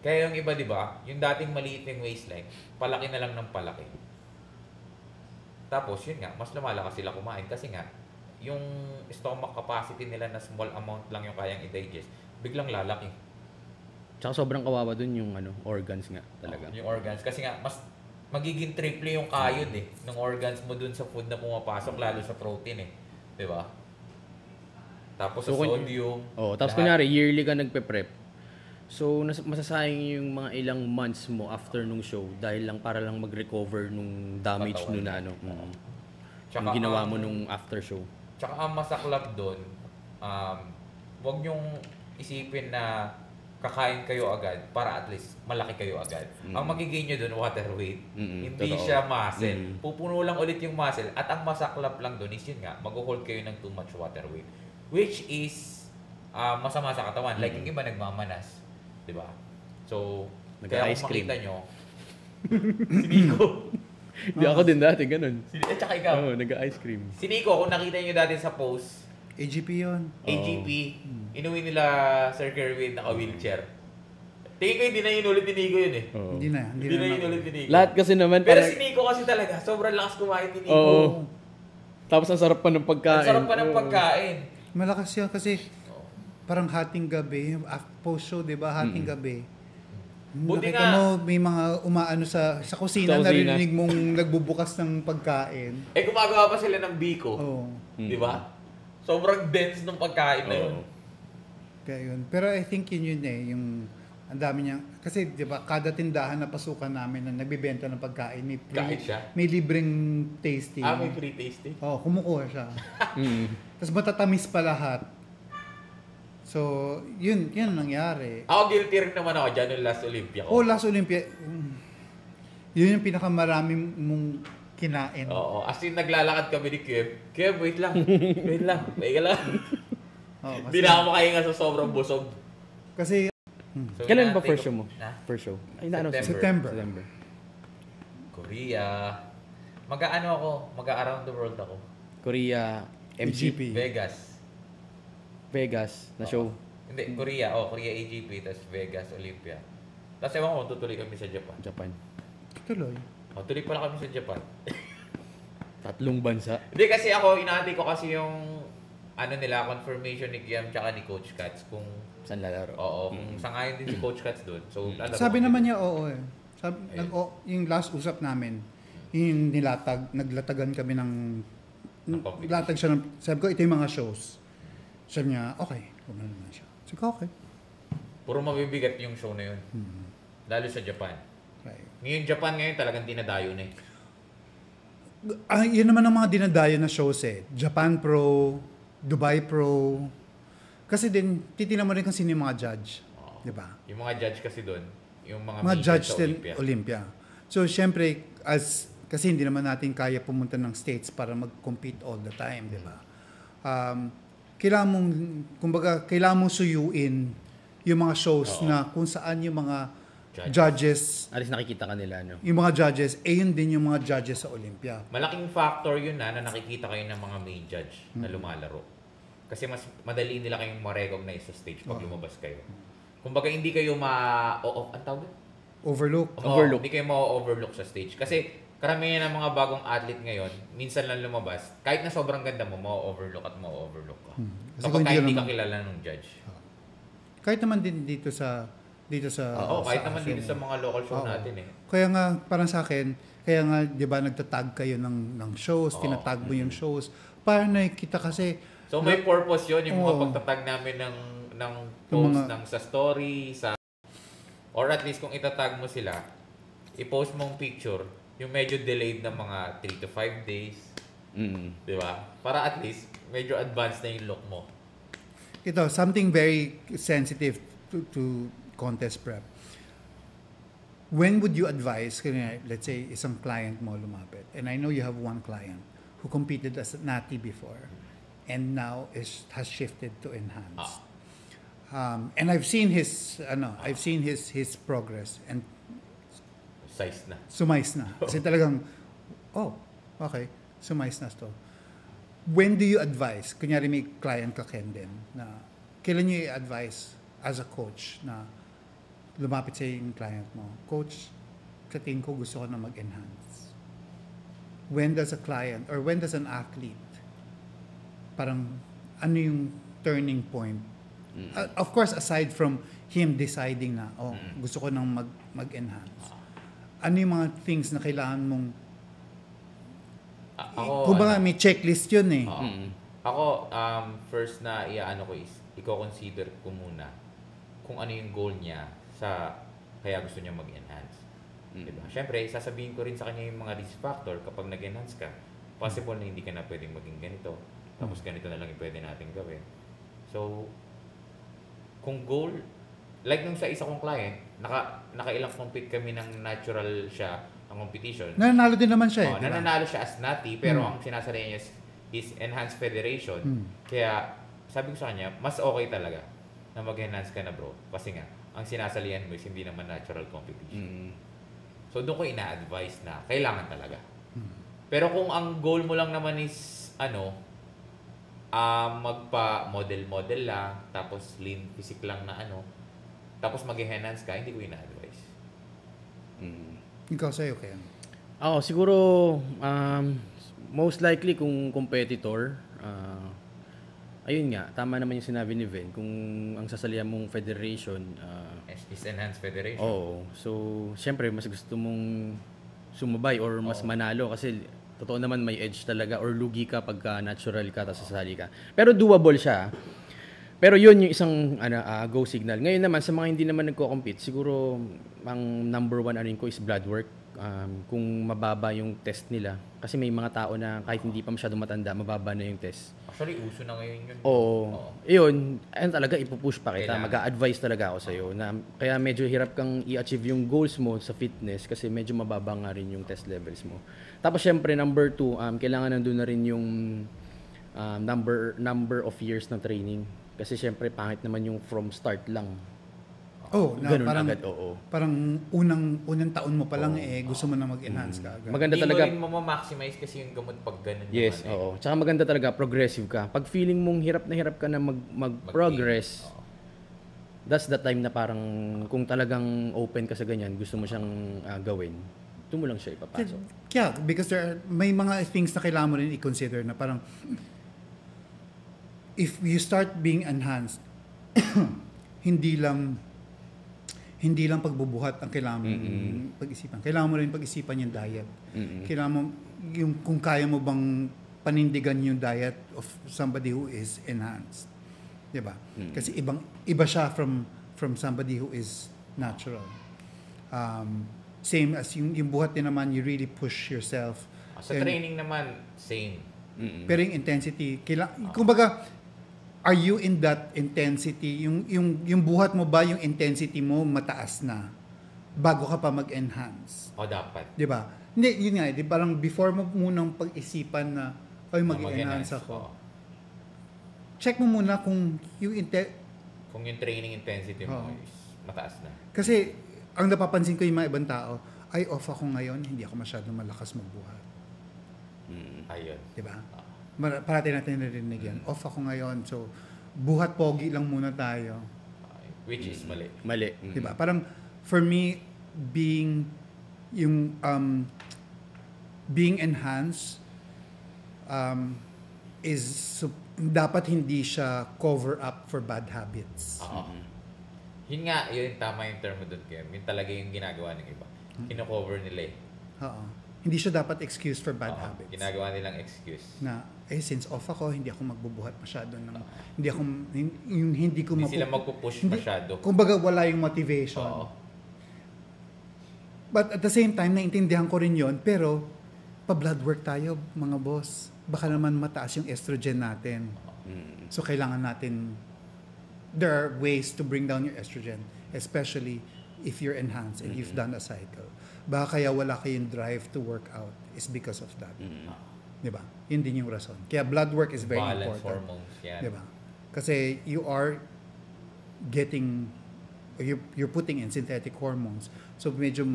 Kaya yung iba, di ba, yung dating maliit yung waistline, palaki na lang ng palaki. Tapos, yun nga, mas lumalakas sila kumain kasi nga, yung stomach capacity nila na small amount lang yung kayang i-digest, biglang lalaki. Tsaka sobrang kawawa dun yung organs nga talaga. Yung organs. Kasi nga, mas magiging triple yung kayod ng organs mo dun sa food na pumapasok, lalo sa protein di ba? Tapos sa sodium. Tapos kunyari, yearly ka nagpe-prep. So, masasayang yung mga ilang months mo after nung show dahil lang para lang mag-recover nung damage nun na Tsaka, yung ginawa mo nung after show. Tsaka ang masaklap doon, wag nyong isipin na kakain kayo agad para at least malaki kayo agad. Ang magiging nyo doon, water weight. Hindi siya muscle. Pupuno lang ulit yung muscle. At ang masaklap lang doon is yun nga, mag-hold kayo ng too much water weight. Which is masama sa katawan. Like yung iba nagmamanas. Diba? So, kaya kung makita nyo, si Nico. Di ako din dati, ganun. Tsaka ikaw. Nag-ice cream. Si Nico, kung nakita nyo dati sa post, AGP yun. AGP, inuwi nila Sir Kerwin naka-wheelchair. Tingin ko hindi na inulit ni Nico yun Hindi na. Hindi na inulit ni Nico. Lahat kasi naman. Pero si Nico kasi talaga, sobrang lakas kumain ni Nico. Oo. Tapos ang sarap pa ng pagkain. Ang sarap pa ng pagkain. Malakas yun kasi parang hating gabi, post-show, di ba? Hating gabi. Buti Nakita nga. mo, may mga umaano sa kusina, narinig mong nagbubukas ng pagkain. Gumagawa pa sila ng biko. Oo. Di ba? Sobrang dense ng pagkain na yun. Kaya yun. Pero I think yun yung ang dami niya. Kasi di ba, kada tindahan na pasukan namin na nagbibenta ng pagkain, Kahit siya? may libreng tasting. May free tasting. Kumukuha siya. Tapos matatamis pa lahat. So, yun ang nangyari. Ako guilty rin naman ako dyan yung last Olympia ko. Last Olympia, yun yung pinakamaraming mong kinain. Oo. As in, naglalakad kami ni Kev. Kev, wait lang. Wait lang. Wait lang. Hindi na ako makahinga sa sobrang busog. Kasi, So, Kailan ba first show mo? First show? September. Korea. Mag-around the world ako. Korea, AGP. Vegas na show. Hindi, Korea. Korea AGP, tapos Vegas, Olympia. Tapos ewan ko, tutuloy kami sa Japan. Tuloy. Tuloy pala kami sa Japan. 3 bansa. Hindi, kasi ako, inaantay ko kasi yung confirmation ni Guillaume tsaka ni Coach Katz kung Saan lalaro? kung sangayon din si Coach Katz doon. So, Sabi naman niya yung last usap namin, yung naglatagan kami latag siya sabi ko, ito yung mga shows. Sabi niya, okay. Kumano naman siya. Sabi ko, okay. Puro mabibigat yung show na yun. Lalo sa Japan. Right. Ngayon, Japan ngayon talagang dinadayo na Yun naman ang mga dinadayo na shows Japan Pro, Dubai Pro. Kasi din, titignan mo rin kung sino yung mga judge. Di ba? Yung mga judge kasi doon, yung mga Judge sa din Olympia. So, syempre, kasi hindi naman natin kaya pumunta ng States para mag-compete all the time, di ba? Kailangan mong suyuin yung mga shows na kung saan yung mga judges, At least nakikita ka nila, yung mga judges, yun din yung mga judges sa Olympia. Malaking factor yun na nakikita kayo ng mga main judge na lumalaro. Kasi mas madali nila kayong ma-recognize sa stage pag lumabas kayo. Kumbaga hindi kayo ang tawag? Overlook. Hindi kayo ma-overlook sa stage. Kasi karamihan ng mga bagong athlete ngayon, minsan lang lumabas, kahit na sobrang ganda mo, ma-overlook at ma-overlook ka. Kapag hindi ka kilala ng judge. Kahit naman din dito sa kahit naman dito sa mga local show natin Kaya nga, parang sa akin, di ba, nagtatag kayo ng shows, tinatag mo yung shows, para nakikita kasi. So may purpose yun, yung mga pagtatag namin ng post, ng sa story, or at least kung itatag mo sila, i-post mong picture, yung medyo delayed na mga 3 to 5 days. Di ba? Para at least, medyo advanced na yung look mo. Ito, something very sensitive to contest prep. When would you advise, let's say, isang client mo lumapit, and I know you have one client who competed as Nati before, and now has shifted to enhanced. And I've seen his progress, and Size na. Sumize na. Kasi talagang, okay, sumize na to. When do you advise? Kunyari may client ka, Ken, din, na kailan nyo i-advise as a coach na lumapit sa yung client mo, Coach, sa tingin ko gusto ko na mag-enhance. When does a client or when does an athlete, parang ano yung turning point? Of course, aside from him deciding na, gusto ko nang mag-enhance. Ano yung mga things na kailangan mong kung ba may checklist yun eh. Ako, first na iaano ko is, i-consider ko muna kung ano yung goal niya sa kaya gusto niya mag-enhance. Diba? Siyempre, sasabihin ko rin sa kanya yung mga risk factor kapag nag-enhance ka. Possible na hindi ka na pwedeng maging ganito. Tapos ganito na lang yung pwede natin gawin. So, kung goal, like nung sa isa kong client, nakailang compete kami ng natural siya, ang competition. Nananalo din naman siya eh. Diba? Nananalo siya as NATI, pero ang sinasali niya is Enhanced Federation. Kaya, sabi ko sa kanya, mas okay talaga na mag-enhance ka na bro. Kasi nga, ang sinasalihan mo is hindi naman natural competition. So, doon ko ina-advise na kailangan talaga. Pero kung ang goal mo lang naman is, magpa-model-model lang, tapos lean physique lang na tapos mag-enhance ka, hindi ko ina-advise. Ikaw sa'yo, Ken. Siguro, most likely kung competitor, ayun nga, tama naman yung sinabi ni Ven, kung ang sasalihan mong federation, is Enhanced Federation. So, syempre, mas gusto mong sumabay or mas manalo kasi totoo naman may edge talaga or lugi ka pagka natural ka tapos sasali ka. Pero doable siya. Pero yun yung isang go signal. Ngayon naman, sa mga hindi naman nagko-compete, siguro ang number one ko is blood work. Kung mababa yung test nila. Kasi may mga tao na kahit hindi pa masyadong matanda, mababa na yung test. Actually, uso na ngayon yun. Yun, ayun talaga, ipupush pa kita. Kailangan. Mag-a-advise talaga ako sa'yo. Na, kaya medyo hirap kang i-achieve yung goals mo sa fitness kasi medyo mababa nga rin yung test levels mo. Tapos syempre, number 2, kailangan nandun na rin yung number of years ng training. Kasi syempre, pangit naman yung from start lang. Ganun parang, agad, parang unang taon mo pa lang gusto mo na mag-enhance ka agad. Maganda Hindi talaga. mo rin ma-maximize kasi yung gamot pag ganun. Yes, naman, Tsaka maganda talaga, progressive ka. Pag feeling mong hirap ka na mag-progress, that's the time na parang kung talagang open ka sa ganyan, gusto mo siyang gawin, doon mo lang siya ipapasok. Yeah, because may mga things na kailangan mo rin i-consider na parang if you start being enhanced, hindi lang pagbubuhat ang kailangan mong pag-isipan. Kailangan mo rin pag-isipan yung diet. Kailangan mo, kung kaya mo bang panindigan yung diet of somebody who is enhanced. Diba? Kasi iba siya from somebody who is natural. Same as yung buhat din naman, you really push yourself. Sa training naman, same. Pero yung intensity, kumbaga, are you in that intensity? Yung buhat mo ba, yung intensity mo mataas na bago ka pa mag-enhance? Dapat. 'Di ba? Hindi, yun nga, parang before mo munang pag-isipan na mag-enhance ako. Check mo muna kung yung training intensity mo is mataas na. Kasi ang napapansin ko yung mga ibang tao, ay off ako ngayon, hindi ako masyadong malakas magbuhat. Ayun. 'Di ba? Parati natin narinig yan. Off ako ngayon, so buhat pogi lang muna tayo. Which is mali. Mali. Diba? Parang for me, being enhanced is dapat hindi siya cover up for bad habits. Yun nga, yun tama yung term mo doon, Kim. Yun talaga yung ginagawa ng iba. Kino-cover nila eh. Hindi siya dapat excuse for bad habits. Ginagawa nilang excuse. Na, since off ako, hindi ako magbubuhat masyado ng, hindi sila magpupush masyado. Kumbaga, wala yung motivation. But at the same time, naintindihan ko rin yon, pero pa-blood work tayo, mga boss. Baka naman mataas yung estrogen natin. So, kailangan natin, there are ways to bring down your estrogen, especially if you're enhanced and you've done a cycle. Baka kaya wala kayong drive to work out is because of that. Diba? Yun din yung rason. Kaya blood work is very balance important. Hormones yan. Diba? Kasi you are you're putting in synthetic hormones. So medyo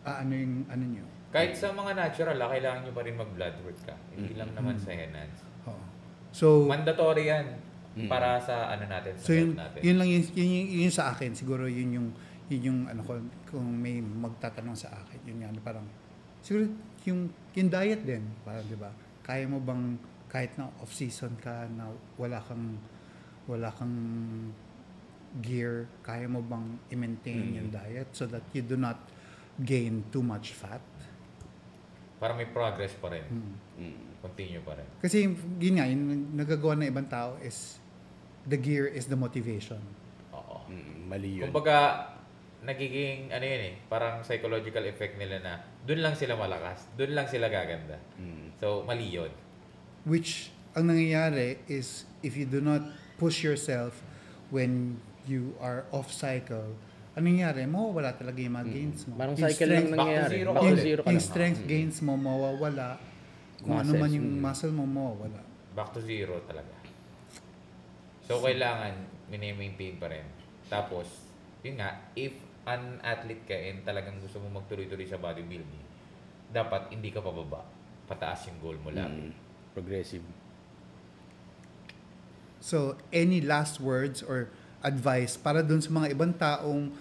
ano nyo. Kahit sa mga natural, kailangan nyo pa rin mag-blood work ka. Hindi lang naman sa enhance. Oo. So, Mandatory yan para sa natin, sa so health natin. yun lang yun sa akin. Siguro yun yung ano ko, kung may magtatanong sa akin. Yun nga, parang, siguro yung diet din. Parang, di ba? Kaya mo bang, kahit na off-season ka, na wala kang gear, kaya mo bang i-maintain yung diet so that you do not gain too much fat? Para may progress pa rin. Continue pa rin. Kasi yun nga, yung nagagawa ng ibang tao is the gear is the motivation. Oo. Mali yun. Kumbaga, nagiging, parang psychological effect nila na dun lang sila malakas, dun lang sila gaganda. So, mali yun. Which, ang nangyayari is, if you do not push yourself when you are off-cycle, anong nangyayari? Mawawala talaga yung mga gains mo. Parang Yung cycle lang strength- nangyayari. zero Back to ulit. zero ka Yung lang. strength gains mo mawawala. Kung ano Muscles, man yung muscle mo mawawala. Back to zero talaga. So, kailangan minemaintain pa rin. Tapos, yun nga, if an athlete ka and talagang gusto mo magtuloy-tuloy sa bodybuilding, dapat hindi ka pababa. Pataas yung goal mo lang. Progressive. So, any last words or advice para dun sa mga ibang taong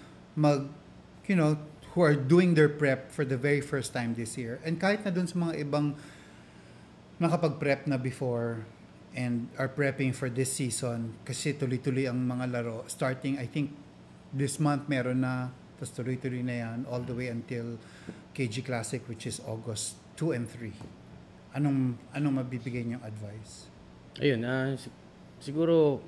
who are doing their prep for the very first time this year, and kahit na dun sa mga ibang nakapag-prep na before and are prepping for this season, kasi tuloy-tuloy ang mga laro. Starting, I think, this month meron na, tapos tuloy-tuloy na yan all the way until KG Classic, which is August 2 and 3. Anong mabibigay niyong advice? Ayun, siguro,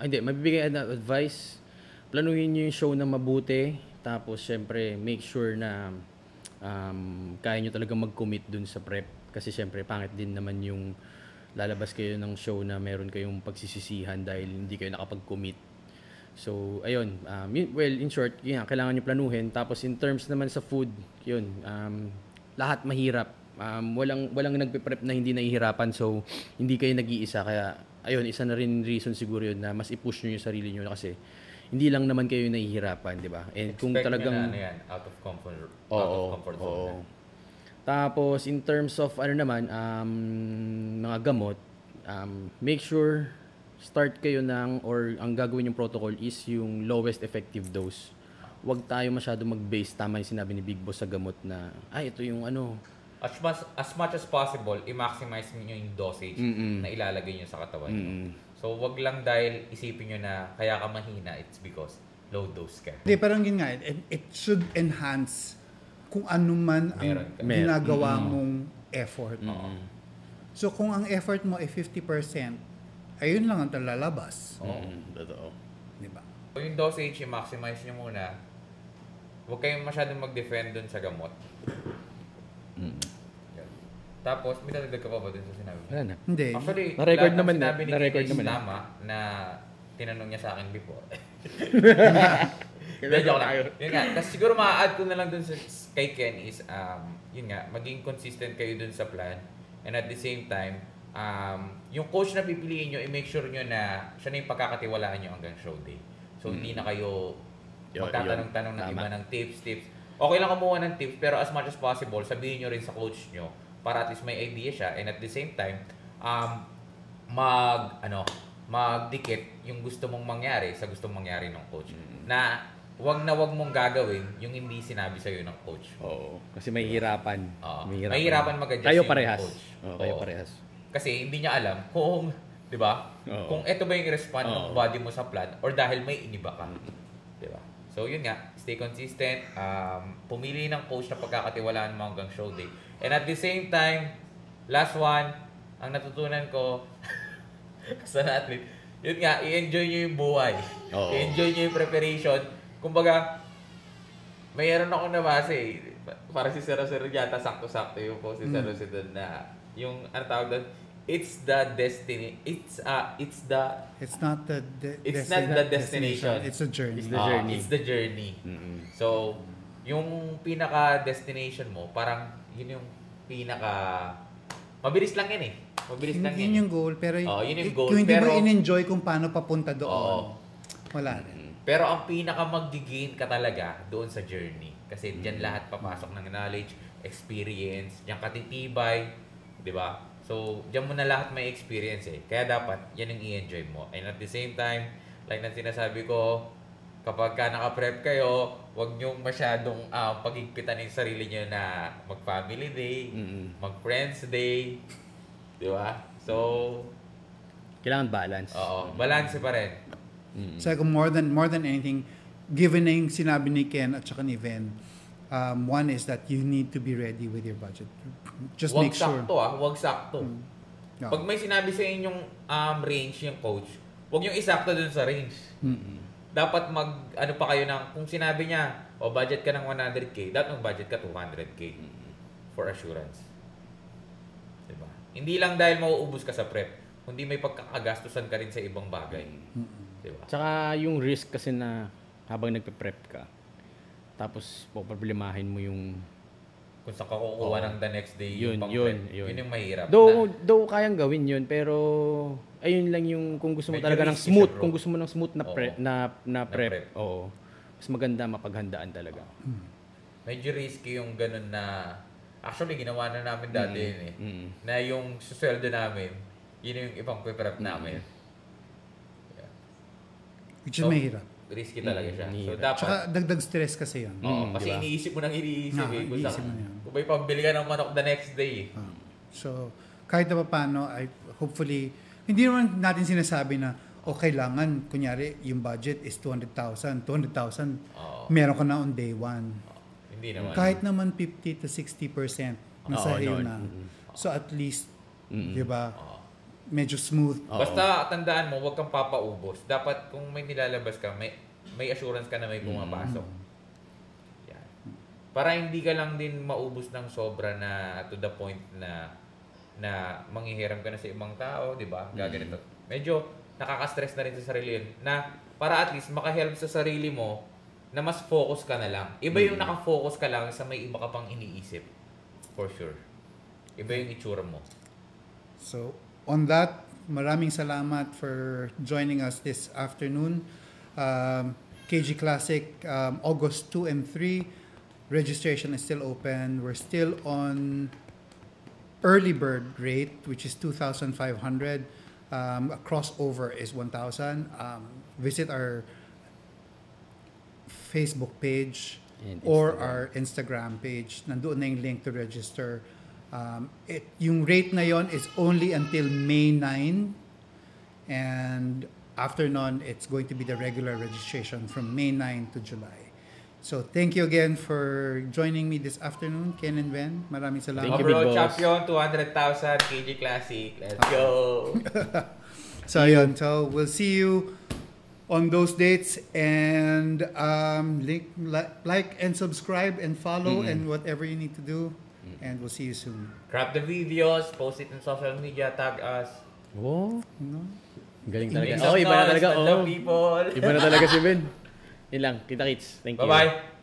hindi, mabibigay na advice, planuhin nyo yung show na mabuti, tapos syempre, make sure na kaya nyo talaga mag-commit dun sa prep. Kasi syempre, pangit din naman yung lalabas kayo ng show na meron kayong pagsisisihan dahil hindi kayo nakapag-commit. So, ayun, well, in short, yun, kailangan nyo planuhin. Tapos, in terms naman sa food, yun, lahat mahirap. Walang nagpe-prep na hindi nahihirapan, so hindi kayo nag-iisa. Kaya ayun, isa na rin reason siguro yun na mas i-push nyo yung sarili nyo kasi hindi lang naman kayo nahihirapan, di ba? And kung talagang yan, out of comfort zone. Oo. Tapos in terms of mga gamot, make sure start kayo or ang gagawin yung protocol is yung lowest effective dose. Huwag tayo masyado mag-base, tama yung sinabi ni Big Boss sa gamot na ito yung As much as possible, i-maximize niyo yung dosage na ilalagay niyo sa katawan niyo. So, wag lang dahil isipin niyo na kaya ka mahina, it's because low dose ka. Hindi, parang yun nga, it should enhance kung ano man ang ginagawa mong effort. So, kung ang effort mo ay 50%, ayun lang ang lalabas. Totoo. Diba? So, yung dosage, i-maximize niyo muna. Huwag kayong masyadong mag-defend dun sa gamot. Yan. Tapos, may nadagdag ka pa ba dun sa sinabi mo? Wala na. Hindi. Actually, Na-record lahat ng naman na. sinabi ni Na-record Kenny is naman na. tama na tinanong niya sa akin before. Joke lang. Yun nga. Tapos siguro ma-add ko na lang dun kay Ken is, yun nga, maging consistent kayo dun sa plan. And at the same time, yung coach na pipiliin nyo, i-make sure nyo na siya na yung pagkakatiwalaan nyo hanggang show day. So, hindi na kayo magtatanong-tanong ng iba ng tips. Okay lang kumuha ng tips, pero as much as possible, sabihin nyo rin sa coach nyo para at least may idea siya. And at the same time, magdikit yung gusto mong mangyari sa gusto mong mangyari ng coach. Na wag mong gagawin yung hindi sinabi sa'yo ng coach. Oo. Kasi may hirapan. Mahirapan mag-adjust kayo yung parehas. coach. Kayo parehas. Kasi hindi niya alam kung, di ba? Kung eto ba yung respond ng body mo sa plan or dahil may iniba ka. Di ba? So, yun nga. Stay consistent. Pumili ng coach na pagkakatiwalaan mo hanggang show day. And at the same time, last one, ang natutunan ko sa athlete, yun nga, i-enjoy nyo yung buhay. I-enjoy nyo yung preparation. Kumbaga, mayroon akong nabasa para si Sir yata, sakto-sakto yung post si Sir doon na, yung, ano tawag doon, it's the destiny. It's not the destination. It's a journey. It's the journey. So, yung pinaka-destination mo, parang yun yung mabilis lang yan Mabilis lang yan. Yun yung goal, pero yun yung goal, kung hindi pero mo in-enjoy kung paano papunta doon, wala rin. Pero ang pinaka mag-gain ka talaga doon sa journey. Kasi diyan lahat papasok ng knowledge, experience, yung katitibay, 'di ba? So, diyan mo na lahat may experience eh. Kaya dapat yan ang i-enjoy mo. And at the same time, like na sinasabi ko, kapag ka naka-prep kayo, huwag nyo masyadong pagigpitan yung sarili nyo na mag-family day, mag-friends day, di ba? So, kailangan balance. oo, balance pa rin. So more than anything, given na yung sinabi ni Ken at saka ni Ven, one is that you need to be ready with your budget. Just Huwag make sure. sakto huwag sakto. Yeah. Pag may sinabi sa inyong range yung coach, huwag yung isakto dun sa range. Dapat ano pa kayo kung sinabi niya, budget ka ng 100k, dapat mag-budget ka 200k for assurance. Diba? Hindi lang dahil mauubos ka sa prep, kundi may pagkakagastusan ka rin sa ibang bagay. Diba? Tsaka yung risk kasi na habang nagpe-prep ka, tapos poproblemahin mo yung Kung saan ka kukuha ng the next day yung pang-prep, yun yung mahirap. Though kayang gawin yun, pero ayun lang yung kung gusto mo Medyo talaga ng risky smooth, siya, bro. kung gusto mo ng smooth na prep, na prep, prep. oo. Mas maganda mapaghandaan talaga. Medyo risky yung ganun na, actually ginawa na namin dati yun eh. Na yung susweldo namin, yun yung ibang prep namin. Yeah. Which is mahirap. Risky talaga siya. So mahirap. dapat, Tsaka dagdag stress kasi yun. oo, kasi diba? iniisip mo nang iniisip eh. Kung iniisip mo yan. kung may pambili ka ng manok the next day eh. So, kahit na paano, hopefully, hindi naman natin sinasabi na, kailangan, kunyari, yung budget is 200,000. 200,000, meron ka na on day one. Hindi naman. Kahit naman 50 to 60%, nasa iyo no, na. So, at least, di ba, medyo smooth. Basta tandaan mo, huwag kang papaubos. Dapat kung may nilalabas ka, may assurance ka na may pumapasok. Yan. Para hindi ka lang din maubos ng sobra na to the point na manghihiram ka na sa ibang tao, di ba? Gaganito. Medyo nakaka-stress na rin sa sarili yun. Na para at least makahelp sa sarili mo na mas focus ka na lang. Iba yung nakafocus ka lang sa may iba ka pang iniisip. For sure. Iba yung itsura mo. So, on that, maraming salamat for joining us this afternoon. KG Classic, August 2 and 3, registration is still open. We're still on early bird rate, which is 2,500. A crossover is 1,000. Visit our Facebook page or our Instagram page. Nandoon na yung link to register. Yung rate na yon is only until May 9, and after nun, it's going to be the regular registration from May 9 to July. So, thank you again for joining me this afternoon, Ken and Ben. Maraming salamat. Thank you, Bro, Big Boss. champion, 200,000 KG Classic. Let's go! So, yun. So, we'll see you on those dates, and like and subscribe and follow and whatever you need to do, and we'll see you soon. Grab the videos, post it in social media, tag us. Oh, No? galing Make talaga. some Iba na noise, talaga. love people. Iba na talaga si Ben. Yun lang. Kita-kits. Thank you. Bye-bye.